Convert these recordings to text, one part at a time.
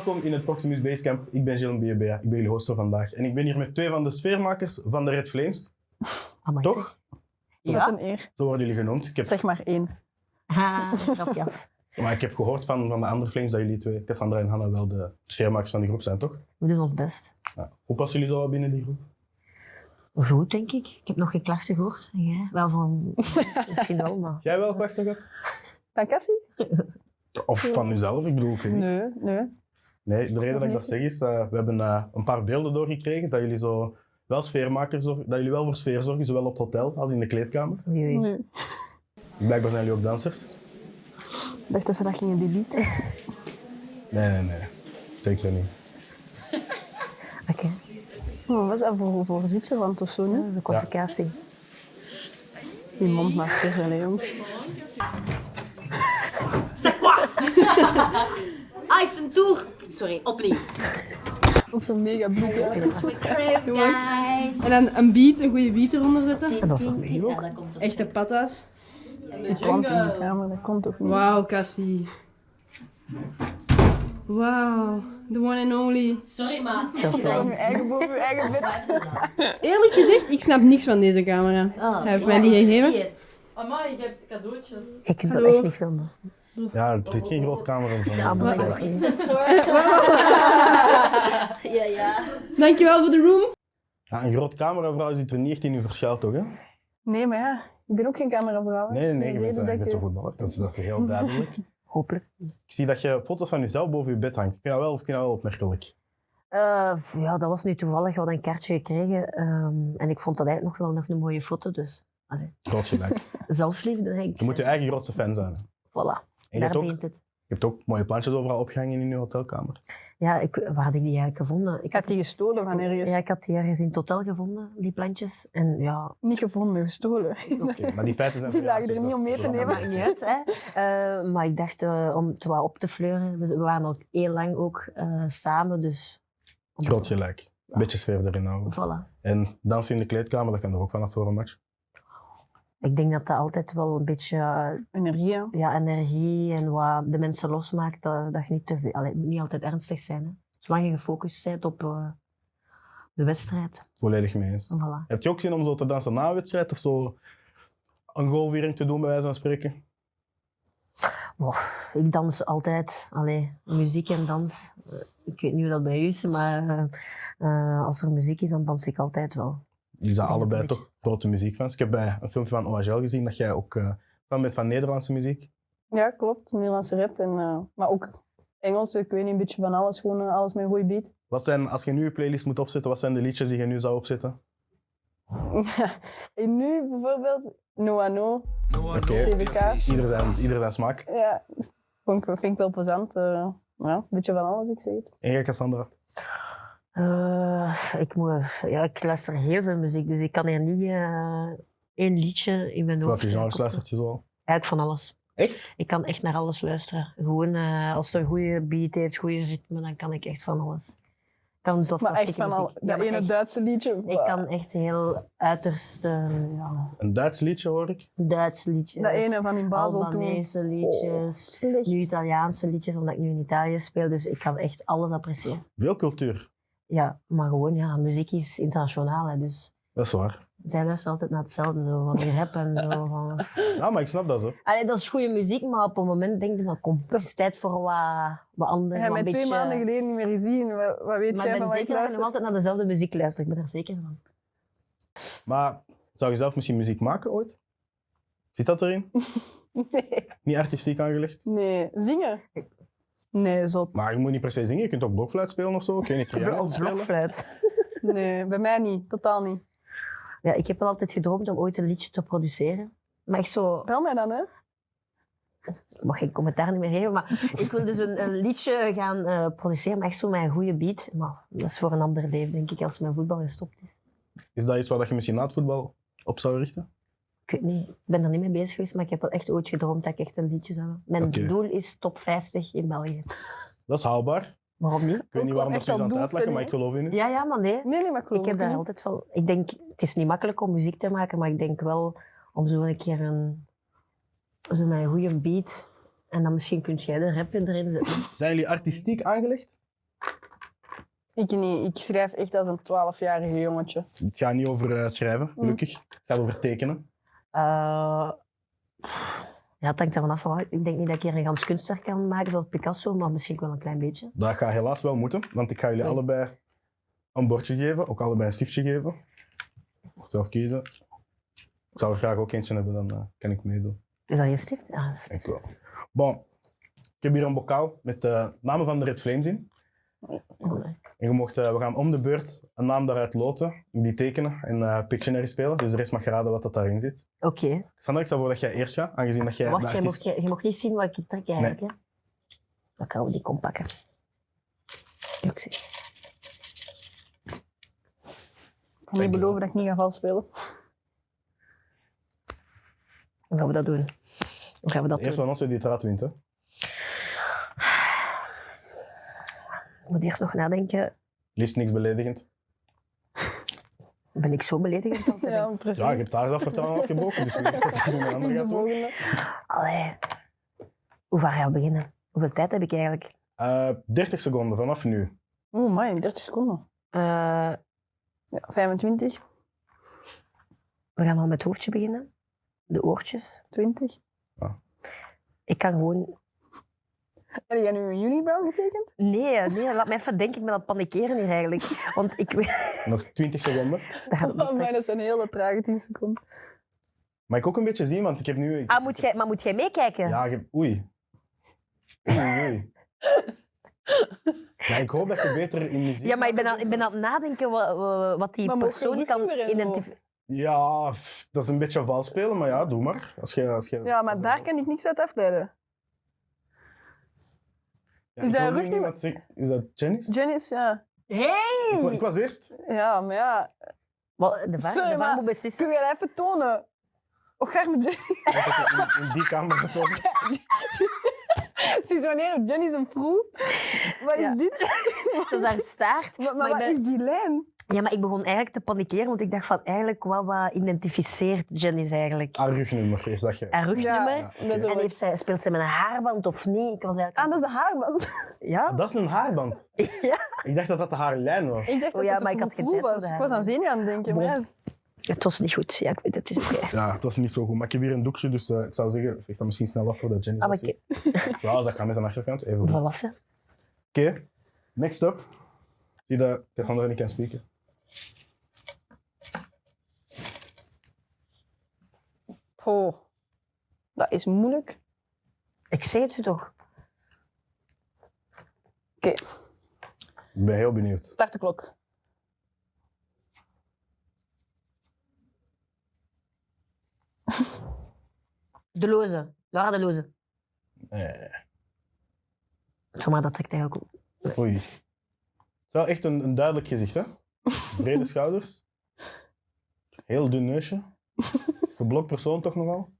welkom in het Proximus Basecamp. Ik ben Gilles Biebea, ik ben jullie host voor vandaag. En ik ben hier met 2 van de sfeermakers van de Red Flames. Amai, Toch? Wat een eer. Zo worden jullie genoemd. Zeg maar 1. Grapje af. Maar ik heb gehoord van de andere Flames dat jullie 2, Cassandra en Hanna, wel de sfeermakers van die groep zijn, toch? We doen ons best. Ja. Hoe passen jullie zo binnen die groep? Goed, denk ik. Ik heb nog geen klachten gehoord. En jij? Wel van... Misschien wel, maar... Jij wel klachten gehad? Van Cassie? Of van jezelf? Ik bedoel, ik weet niet. Nee. Nee, de reden dat ik dat zeg is, we hebben een paar beelden doorgekregen dat jullie zo wel sfeermakers zorgen, dat jullie wel voor sfeer zorgen, zowel op het hotel als in de kleedkamer. Oei, oei. Nee. Blijkbaar zijn jullie ook dansers. Ik dacht dat ze dat gingen deleten. Nee. Zeker niet. Oké. Oh, wat is dat voor Zwitserland of zo, Dat nee? is een kwalificatie. Die mondmaskers, allee, jong. C'est quoi? Ice and tour. Sorry, opnieuw. Ook zo'n mega bloed, hè. Crib, guys. En dan een beat, een goede beat eronder zetten. En dat is toch mee ook? Ja, dat komt op. Echte patas. Die plant in de kamer, dat komt toch niet? Wauw, Cassie. Wauw, the one and only. Sorry, maar. Boven je eigen bed. Eerlijk gezegd, ik snap niks van deze camera. Hij heeft mij die gegeven. Amai, je hebt cadeautjes. Ik kan dat Hallo. echt niet filmen. Ja, het is geen groot camera van Ja, maar de ik Een soort. Ja. Dankjewel voor de room. Ja, een groot cameravrouw zit er niet echt in uw verschuil, toch? Hè? Nee, maar ja, ik ben ook geen cameravrouw. hè. Nee, De je bent, reden dat je bent ik- een voetballer. Dat is heel duidelijk. Hopelijk. Ik zie dat je foto's van jezelf boven je bed hangt. Ik vind dat wel opmerkelijk. Ja, dat was nu toevallig. We hadden een kaartje gekregen. En ik vond dat eigenlijk nog een mooie foto. Dus, allee, Groot gelijk. zelfliefde, denk ik. Je moet je eigen grootste fan zijn. Voilà, En je daar hebt, ook, begint het. je hebt ook mooie plantjes overal opgehangen in je hotelkamer. Ja, waar had ik die eigenlijk gevonden? Ik had die gestolen van ergens. Ja, ik had die ergens in het hotel gevonden, die plantjes. En ja, Niet gevonden, gestolen. Oké, maar die feiten zijn Die voor jou, lagen dus er dat niet is om mee te wel nemen. maakt niet uit, hè. Maar ik dacht om het wat op te fleuren. We waren al heel lang ook samen, dus... Groot gelijk. Een beetje sfeer erin houden. Voilà. En dansen in de kleedkamer, dat kan er ook vanaf voor een match. Ik denk dat dat altijd wel een beetje Energie, hè. ja, energie en wat de mensen losmaakt, dat je niet te veel... Allee, het moet niet altijd ernstig zijn, hè. Zolang je gefocust bent op de wedstrijd. Volledig mee eens. Voilà. Heb je ook zin om zo te dansen na een wedstrijd of zo een goalviering te doen, bij wijze van spreken? Ik dans altijd. Allee, muziek en dans. Ik weet niet hoe dat bij u is, maar als er muziek is, dan dans ik altijd wel. Jullie zijn Ja, allebei dat weet toch grote muziekfans. Ik heb bij een filmpje van OHL gezien dat jij ook fan bent van Nederlandse muziek. Ja, klopt. Nederlandse rap. Maar ook Engels, ik weet niet, een beetje van alles. Gewoon alles met een goede beat. Wat zijn, als je nu je playlist moet opzetten, wat zijn de liedjes die je nu zou opzetten? En nu bijvoorbeeld No. Oké, CBK. ieder zijn smaak. Ja, vind ik wel plezant. Ja, een beetje van alles, ik zeg het. En jij, Cassandra? Ik luister heel veel muziek, dus ik kan er niet één liedje in mijn hoofd... Welke genres luistert je zo al? Eigenlijk van alles. Echt? Ik kan echt naar alles luisteren. Gewoon als het een goede beat heeft, goede ritme, dan kan ik echt van alles. Ik kan zelfs Maar echt klassieke van al muziek. Ja, dat maar ene echt. Duitse liedje. Ik kan echt heel uiterst Een Duits liedje hoor ik. Duits liedjes, Dat ene van in Basel toen. Albanese liedjes, Slecht. nu Italiaanse liedjes, omdat ik nu in Italië speel. Dus ik kan echt alles appreciëren. Veel cultuur. Ja, maar gewoon, ja, muziek is internationaal. Hè, dus Dat is waar. zij luisteren altijd naar hetzelfde, zo, van die rap en zo. Van... Ja, maar ik snap dat zo. Allee, dat is goede muziek, maar op een moment denk je, kom, het is tijd voor wat anders. Hij wat mij een 2 beetje... maanden geleden niet meer gezien. Wat weet Maar jij ik van ben wat ik zeker dat je nog luister? altijd naar dezelfde muziek luistert. Ik ben er zeker van. Maar zou je zelf misschien muziek maken ooit? Zit dat erin? Nee. Niet artistiek aangelegd? Nee, zingen? Nee, zot. Maar je moet niet per se zingen, je kunt ook blokfluit spelen of zo. Ik weet niet, piano spelen. Blokfluit. Nee, bij mij niet. Totaal niet. Ja, ik heb wel altijd gedroomd om ooit een liedje te produceren. Maar echt zo... Bel mij dan, hè. Ik mag geen commentaar niet meer geven, maar ik wil dus een liedje gaan produceren, maar echt zo met een goede beat. Maar dat is voor een ander leven, denk ik, als mijn voetbal gestopt is. Is dat iets waar je misschien na het voetbal op zou richten? Ik weet niet, ik ben er niet mee bezig geweest, maar ik heb wel echt ooit gedroomd dat ik echt een liedje zou hebben. Mijn Oké. doel is top 50 in België. Dat is haalbaar. Waarom niet? Ik weet niet wel waarom dat echt je aan al het uitleggen, maar ik doelstelling, geloof in u. Ja, maar nee. Nee, maar ik geloof Ik heb het daar niet. altijd wel... Ik denk, het is niet makkelijk om muziek te maken, maar ik denk wel om zo een keer zo met een goede beat en dan misschien kun jij de rap erin zetten. Zijn jullie artistiek aangelegd? Ik niet. Ik schrijf echt als een 12-jarige jongetje. Het gaat niet over schrijven, gelukkig. Het gaat over tekenen. Ja, het hangt ervan af. Hoor. Ik denk niet dat ik hier een gans kunstwerk kan maken zoals Picasso, maar misschien wel een klein beetje. Dat gaat helaas wel moeten, want ik ga jullie allebei een bordje geven, ook allebei een stiftje geven. Je mag zelf kiezen. Ik zou er graag ook eentje hebben, dan kan ik meedoen. Is dat je stift? Ja. Dank u wel. Bon, ik heb hier een bokaal met de namen van de Red Flames in. En we gaan om de beurt een naam daaruit loten, die tekenen en Pictionary spelen. Dus de rest mag raden wat dat daarin zit. Oké. Sander, ik stel voor dat jij eerst gaat, aangezien dat jij Wacht, de artiest... je mocht niet zien wat ik trek eigenlijk. Hè? Dan gaan we die kom pakken. Ik zie. Ik kan niet beloven dat ik niet ga vals spelen. Hoe gaan we dat doen? Hoe gaan we dat Eerst doen? van ons die het raad wint, hè. Ik moet eerst nog nadenken. Liefst niks beledigend. Ben ik zo beledigend altijd? Ja, precies. Ja, je hebt daar zelf vertrouwen afgebroken, dus wie weet wat er een ander Wie is de gaat doen. volgende? Allee. Hoe waar gaan we beginnen? Hoeveel tijd heb ik eigenlijk? 30 seconden vanaf nu. Oeh, man, 30 seconden. Eh, Ja, 25, we gaan al met het hoofdje beginnen. De oortjes. 20. Ik kan gewoon... Heb jij nu een unibrow getekend? Nee, laat me even denken. Ik ben aan het panikeren hier eigenlijk. Want ik weet... Nog 20 seconden. Dat gaat niet Oh, maar zijn. dat is een hele trage 10 seconden. Mag ik ook een beetje zien, want ik heb nu... Maar moet jij meekijken? Ja, oei. Oei. Ja, ik hoop dat je beter in muziek... Ja, maar ik ben aan het nadenken wat die Maar mocht je persoon rug kan niet meer in, identificeren. Ja, dat is een beetje vals spelen, maar ja, doe maar. Als je... Ja, maar daar kan ik niks uit afleiden. Ja, Is ik dat hoor nu rug niet niemand zeggen- Is dat Janice? Janice, ja. Ik was eerst. Ja, maar ja. De Sorry, VAR maar- moet beslissen. Kun je dat even tonen? Oh, ga met Janice. In die kamer getoond. Sinds wanneer heeft Janice een vroeg? Wat is Ja. dit? Dat is haar staart. Maar Maar ik wat ben- is die lijn? Ja, maar ik begon eigenlijk te panikeren, want ik dacht van eigenlijk wat identificeert Janice eigenlijk? Haar rugnummer is dat je... Haar rugnummer. Ja, oké. Letterlijk. En speelt ze met een haarband of niet? Ik was eigenlijk... Ah, dat is een haarband. Ja? Dat is een haarband. Ja. Ik dacht dat dat de haarlijn was. Ik dacht Oh dat ja, het maar een ik had geen vroeg tijd voor was. de Ik was aan zenuw aan het denken. Maar ja. Het was niet goed. Ja, ik weet het. Het is oké. Ja, het was niet zo goed. Maar ik heb hier een doekje, dus ik zou zeggen, veeg dat misschien snel af voordat Janice Ah, dat maar ziet. Ja, dat gaat met een achterkant. Even goed. Wat was ze? Oké, next up. Zie dat Cassandra niet kan spreken. Oh, dat is moeilijk. Ik zei het u toch? Oké, Ik ben heel benieuwd. start de klok. De Loze. Laura de Loze. Zomaar, dat trekt eigenlijk ook. Oei. Het is wel echt een duidelijk gezicht, hè? Brede schouders. Heel dun neusje. Geblokt persoon toch nogal?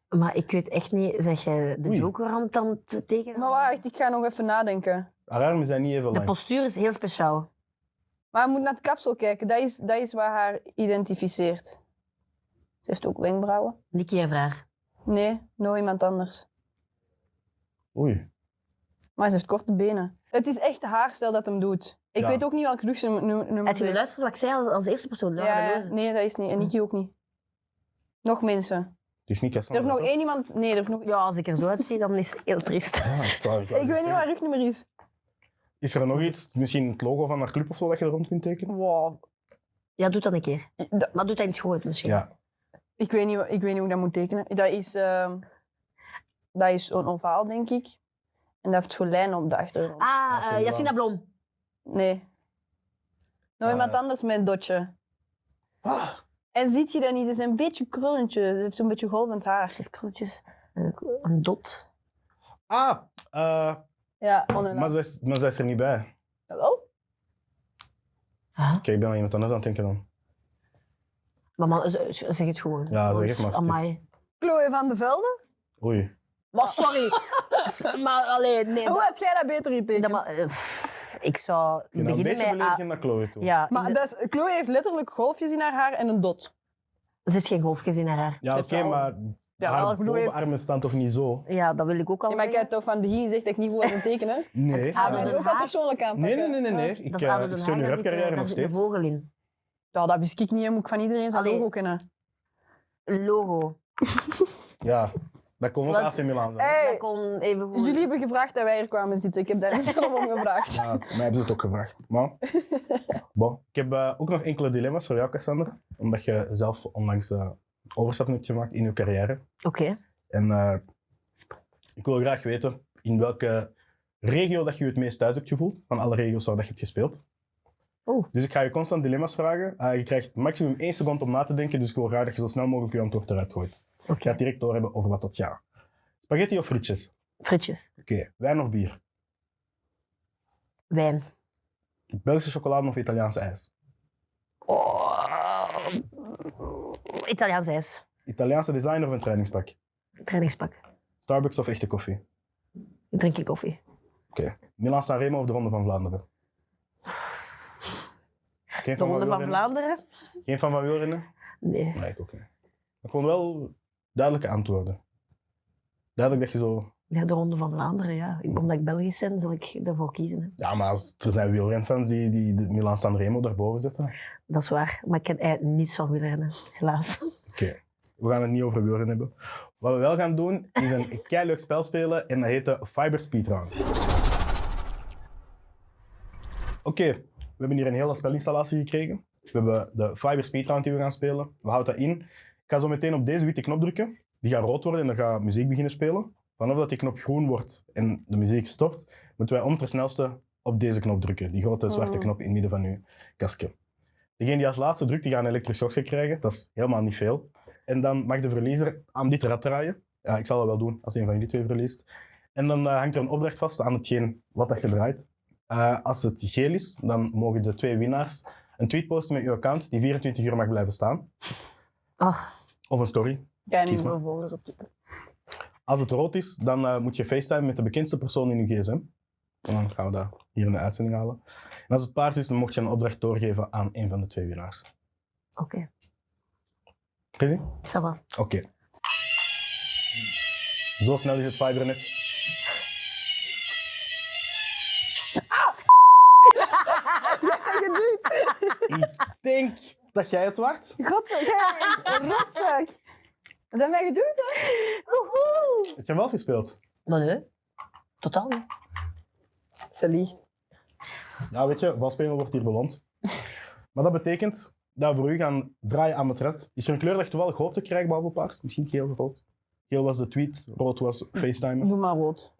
Maar ik weet echt niet, zeg jij de Oei. Joker aan het tekenen? Maar wacht, ik ga nog even nadenken. Haar armen zijn niet even De lang. postuur is heel speciaal. Maar je moet naar het kapsel kijken. Dat is wat haar identificeert. Ze heeft ook wenkbrauwen. Nicky en vraag. Nee, nog iemand anders. Oei. Maar ze heeft korte benen. Het is echt de haarstijl dat hem doet. Ik Ja. weet ook niet welk rugnummer Heb je het is. geluisterd wat ik zei als eerste persoon? Laura de Ja, Loze. nee, dat is niet. En Nicky ook niet. Nog mensen. Het is niet Er Cassandra. heeft nog toch? één iemand... Nee, er heeft nog... Ja, als ik er zo uitzie, dan is het heel triest. Ja, ik wou Ik weet niet zeggen. wat haar rugnummer is. Is er nog iets, misschien het logo van haar club of zo, dat je er rond kunt tekenen? Wow. Ja, doe dat een keer. Dat- Maar doe dat in het schoot misschien. Ja. Ik weet niet hoe ik dat moet tekenen. Dat is een ovaal, denk ik. En dat heeft zo'n lijn op de achtergrond. Ah, Jacina Blom. Nee. Nog iemand anders met een dotje. Ah, En ziet je dat niet? Het is een beetje krullentje. Het heeft zo'n beetje golvend haar. Ze heeft krulletjes. Een dot. Ja, onhandig. maar zij is er niet bij. Wel? Oké, ik ben aan iemand anders aan het denken dan. Maar man, zeg het gewoon. Ja, zeg het maar. Het is- Amai. Chloe van de Velde? Oei. Maar sorry. maar alleen, nee. Hoe had jij dat beter getekend? Ik zou Je bent een beginnen beetje met... beledigend naar Chloe toe. Ja, Maar Chloe heeft letterlijk golfjes in haar haar en een dot. ze heeft geen golfjes in haar haar. Ja, Ze oké, heeft wel- maar Ja, Haar wel, ik bedoel, heeft... bovenarmen staan toch niet zo? Ja, dat wil ik ook al Ja, maar ik heb toch van het begin gezegd dat ik niet goed was in tekenen. Nee. Ga Den je ja. ook al Haag. persoonlijk aanpakken? Nee. Dat Ik is Ado Den ik steun Haag, uw daar zit, rapcarrière nog daar zit een steeds. vogel in. Ja, dat wist ik niet, moet ik van iedereen zijn Allee. logo kennen. Een logo. Ja, dat kon ook Wat? AC Milan zijn. Hey, Dat kon even goed. jullie hebben gevraagd dat wij hier kwamen zitten. Ik heb daar niet zelf om gevraagd. Ja, mij hebben ze het ook gevraagd. Maar, bon. Ik heb ook nog enkele dilemma's voor jou, Cassandra. Omdat je zelf onlangs overstappen hebt gemaakt in je carrière. Oké. En ik wil graag weten in welke regio dat je je het meest thuis hebt gevoeld. Van alle regio's waar dat je hebt gespeeld. Oeh. Dus ik ga je constant dilemma's vragen. Je krijgt maximum 1 seconde om na te denken. Dus ik wil graag dat je zo snel mogelijk je antwoord eruit gooit. Je Oké. gaat direct doorhebben over wat dat gaat. Spaghetti of frietjes? Frietjes. Oké. Wijn of bier? Wijn. Belgische chocolade of Italiaanse ijs? Oh. Italiaans ijs. Italiaanse designer of een trainingspak? Trainingspak. Starbucks of echte koffie? Ik drink je koffie. Oké. Milan-San Remo of de Ronde van Vlaanderen? Geen De Ronde van wielrennen? Vlaanderen? Geen van wielrennen? Nee. Nee, ik ook niet. Maar gewoon wel duidelijke antwoorden. Duidelijk dat je zo... Ja, de Ronde van Vlaanderen, ja. Omdat ik Belgisch ben, zal ik ervoor kiezen. Hè. Ja, maar er zijn wielrenfans die de Milan-San Remo daarboven zetten. Dat is waar. Maar ik ken eigenlijk niets van wielrennen, helaas. Oké. We gaan het niet over wielrennen hebben. Wat we wel gaan doen, is een keileuk spel spelen en dat heet de Fiber Speed Round. Oké, we hebben hier een hele spelinstallatie gekregen. We hebben de Fiber Speed Round die we gaan spelen. We houden dat in. Ik ga zo meteen op deze witte knop drukken. Die gaat rood worden en dan gaat muziek beginnen spelen. Vanaf dat die knop groen wordt en de muziek stopt, moeten wij om ter snelste op deze knop drukken. Die grote zwarte knop in het midden van uw kastje. Degene die als laatste drukt, die gaat een elektrische shock krijgen. Dat is helemaal niet veel. En dan mag de verliezer aan dit rad draaien. Ja, ik zal dat wel doen als een van jullie twee verliest. En dan hangt er een opdracht vast aan hetgeen wat dat je draait. Als het geel is, dan mogen de 2 winnaars een tweet posten met uw account die 24 uur mag blijven staan. Oh, Of een story. Ga je niet Kies maar. meer volgers op Twitter. Als het rood is, dan moet je FaceTime met de bekendste persoon in je gsm. En dan gaan we dat hier in de uitzending halen. En als het paars is, dan mocht je een opdracht doorgeven aan een van de 2 winnaars. oké. Ready? Ça va. Oké. Zo snel is het fibernet. Ik denk dat jij het wacht. God, een rotzak. Zijn wij geduwd, hè? Woehoe. Heb je wel eens gespeeld? Maar nee, totaal niet. Ze liegt. Ja, weet je, valspelen wordt hier beloond. Maar dat betekent dat we voor u gaan draaien aan het rad. Is er een kleur dat je toevallig hoopt te krijgen, behalve paars? Misschien geel of rood? Geel was de tweet, rood was FaceTime. Doe maar rood.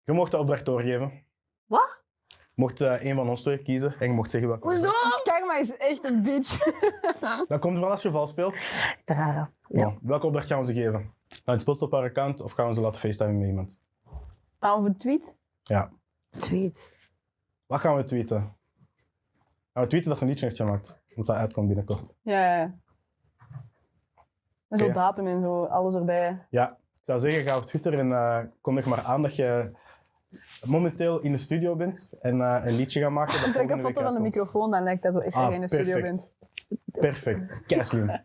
Je mocht de opdracht doorgeven. Wat? Je mocht een van ons twee kiezen en je mocht zeggen welke. Hoezo? Karma is echt een bitch. Dat komt van als je vals speelt. Te raar. Ja. Ja. Welke opdracht gaan we ze geven? Gaan we het posten op haar account of gaan we ze laten FaceTime met iemand? Of een tweet? Ja. Tweet. Wat gaan we tweeten? Gaan we tweeten dat ze een liedje heeft gemaakt? Moet dat uitkomt binnenkort. Ja. Met zo'n Oké. datum en zo, alles erbij. Ja, ik zou zeggen, ga op Twitter en kondig maar aan dat je momenteel in de studio bent en een liedje gaat maken. Dat Ik trek volgende een week foto van de uitkomt. microfoon, dan lijkt dat zo echt dat je in de studio bent. Perfect. Keislim.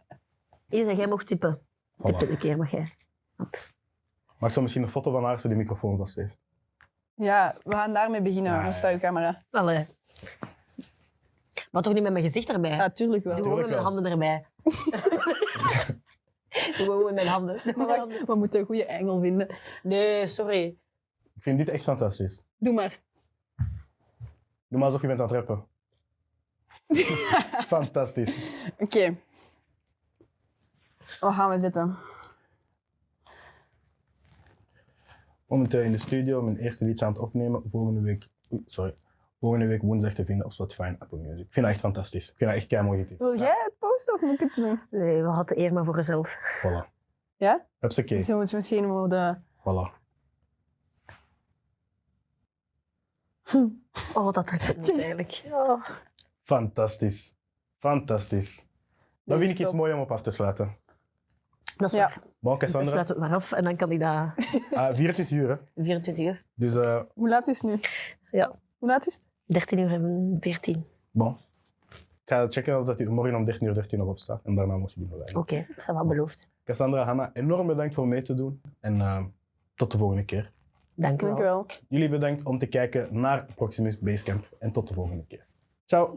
Isa, jij mocht tippen. Tip het Voilà. een keer, mag jij. Ops. Maak zo misschien een foto van haar als ze die microfoon vast heeft. Ja, we gaan daarmee beginnen. Ja, Waar staat je camera? Allee. Maar toch niet met mijn gezicht erbij. Ja, tuurlijk wel. Doe gewoon met mijn wel. handen erbij. Doe gewoon met mijn handen. Maar we moeten een goede engel vinden. Nee, sorry. Ik vind dit echt fantastisch. Doe maar. Doe maar alsof je bent aan het rappen. Fantastisch. Oké. Waar gaan we zitten? Momenteel in de studio, mijn eerste liedje aan het opnemen. Volgende week woensdag te vinden op Spotify en Apple Music. Ik vind dat echt fantastisch. Ik vind dat echt keimooi getipt. Wil jij het posten of moet ik het doen? Nee, we hadden eer maar voor jezelf. Voilà. Ja? Hupsakee. Zo moet je misschien wel de... Voilà. Oh, dat trekt op me eigenlijk. Oh. Fantastisch. Fantastisch. Dan vind ik iets mooi om op af te sluiten. Dat is Ja. waar. Bon, Ik Cassandra. sluit het maar af en dan kan ik dat 24 uur, hè. 24 uur. Dus, Hoe laat is het nu? Ja. Hoe laat is het? 13 uur en 14. bon. Ik ga checken of dat hij morgen om 13:13 nog opstaat. En daarna moet je die bewijzen. Oké, dat is wel beloofd. Cassandra, Hanna, enorm bedankt voor mee te doen. En tot de volgende keer. Dank u wel. Dankjewel. Jullie bedankt om te kijken naar Proximus Basecamp. En tot de volgende keer. Ciao.